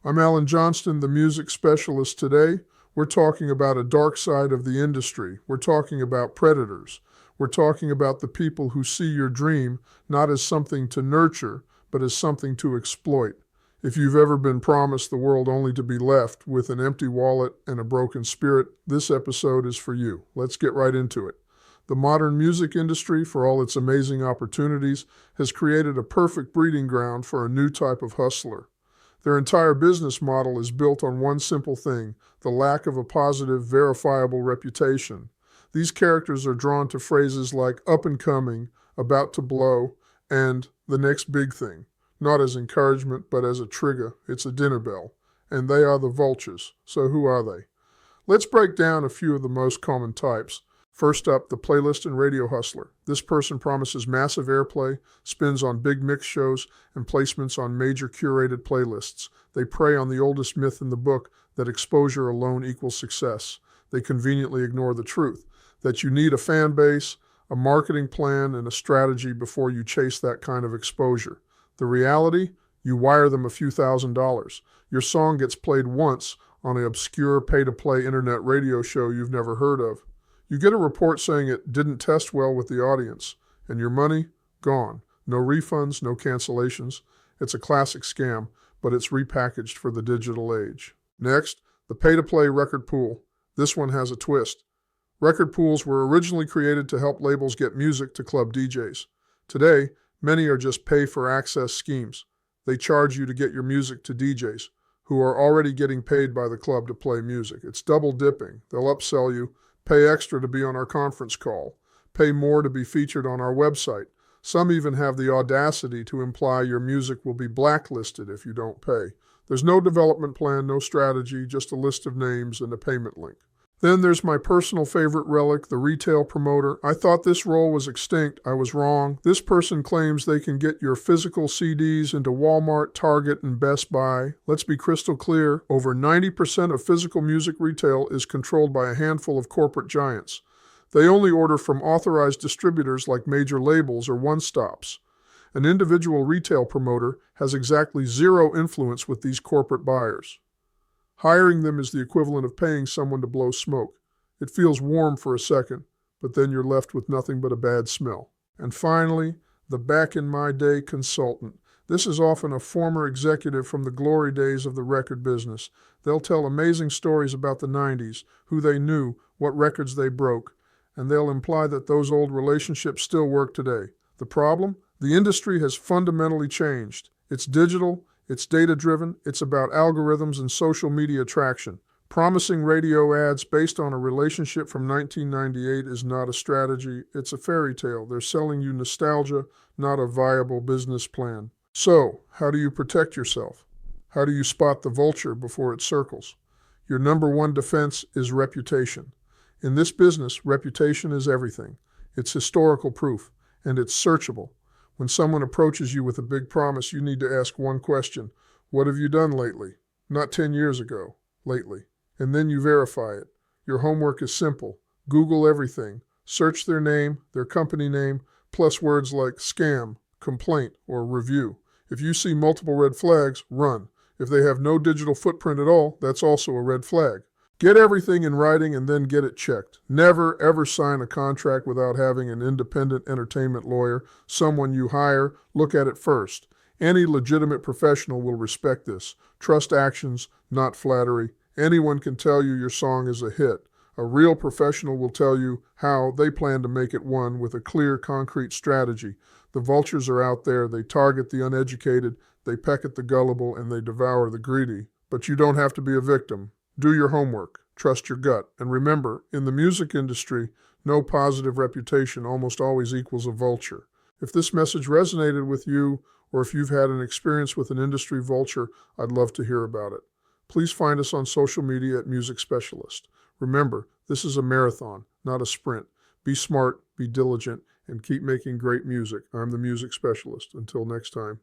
I'm Alan Johnston, the music specialist. Today, we're talking about a dark side of the industry. We're talking about predators. We're talking about the people who see your dream not as something to nurture, but as something to exploit. If you've ever been promised the world only to be left with an empty wallet and a broken spirit, this episode is for you. Let's get right into it. The modern music industry, for all its amazing opportunities, has created a perfect breeding ground for a new type of hustler. Their entire business model is built on one simple thing: the lack of a positive, verifiable reputation. These characters are drawn to phrases like up and coming, about to blow, and the next big thing, not as encouragement, but as a trigger. It's a dinner bell. And they are the vultures. So who are they? Let's break down a few of the most common types. First up, the playlist and radio hustler. This person promises massive airplay, spins on big mix shows, and placements on major curated playlists. They prey on the oldest myth in the book that exposure alone equals success. They conveniently ignore the truth that you need a fan base, a marketing plan, and a strategy before you chase that kind of exposure. The reality? You wire them a few $1,000s. Your song gets played once on an obscure pay-to-play internet radio show you've never heard of. You get a report saying it didn't test well with the audience, and your money? Gone. No refunds, no cancellations. It's a classic scam, but it's repackaged for the digital age. Next, the pay-to-play record pool. This one has a twist. Record pools were originally created to help labels get music to club DJs. Today, many are just pay-for-access schemes. They charge you to get your music to DJs, who are already getting paid by the club to play music. It's double dipping. They'll upsell you, pay extra to be on our conference call, pay more to be featured on our website. Some even have the audacity to imply your music will be blacklisted if you don't pay. There's no development plan, no strategy, just a list of names and a payment link. Then there's my personal favorite relic, the retail promoter. I thought this role was extinct. I was wrong. This person claims they can get your physical CDs into Walmart, Target, and Best Buy. Let's be crystal clear. Over 90% of physical music retail is controlled by a handful of corporate giants. They only order from authorized distributors like major labels or one-stops. An individual retail promoter has exactly zero influence with these corporate buyers. Hiring them is the equivalent of paying someone to blow smoke. It feels warm for a second, but then you're left with nothing but a bad smell. And finally, the back-in-my-day consultant. This is often a former executive from the glory days of the record business. They'll tell amazing stories about the 90s, who they knew, what records they broke, and they'll imply that those old relationships still work today. The problem? The industry has fundamentally changed. It's digital. It's data-driven. It's about algorithms and social media traction. Promising radio ads based on a relationship from 1998 is not a strategy. It's a fairy tale. They're selling you nostalgia, not a viable business plan. So, how do you protect yourself? How do you spot the vulture before it circles? Your number one defense is reputation. In this business, reputation is everything. It's historical proof, and it's searchable. When someone approaches you with a big promise, you need to ask one question: what have you done lately? Not 10 years ago, lately. And then you verify it. Your homework is simple. Google everything. Search their name, their company name, plus words like scam, complaint, or review. If you see multiple red flags, run. If they have no digital footprint at all, that's also a red flag. Get everything in writing and then get it checked. Never, ever sign a contract without having an independent entertainment lawyer, someone you hire, look at it first. Any legitimate professional will respect this. Trust actions, not flattery. Anyone can tell you your song is a hit. A real professional will tell you how they plan to make it one with a clear, concrete strategy. The vultures are out there. They target the uneducated, they peck at the gullible, and they devour the greedy. But you don't have to be a victim. Do your homework, trust your gut, and remember, in the music industry, no positive reputation almost always equals a vulture. If this message resonated with you, or if you've had an experience with an industry vulture, I'd love to hear about it. Please find us on social media at Music Specialist. Remember, this is a marathon, not a sprint. Be smart, be diligent, and keep making great music. I'm the Music Specialist. Until next time.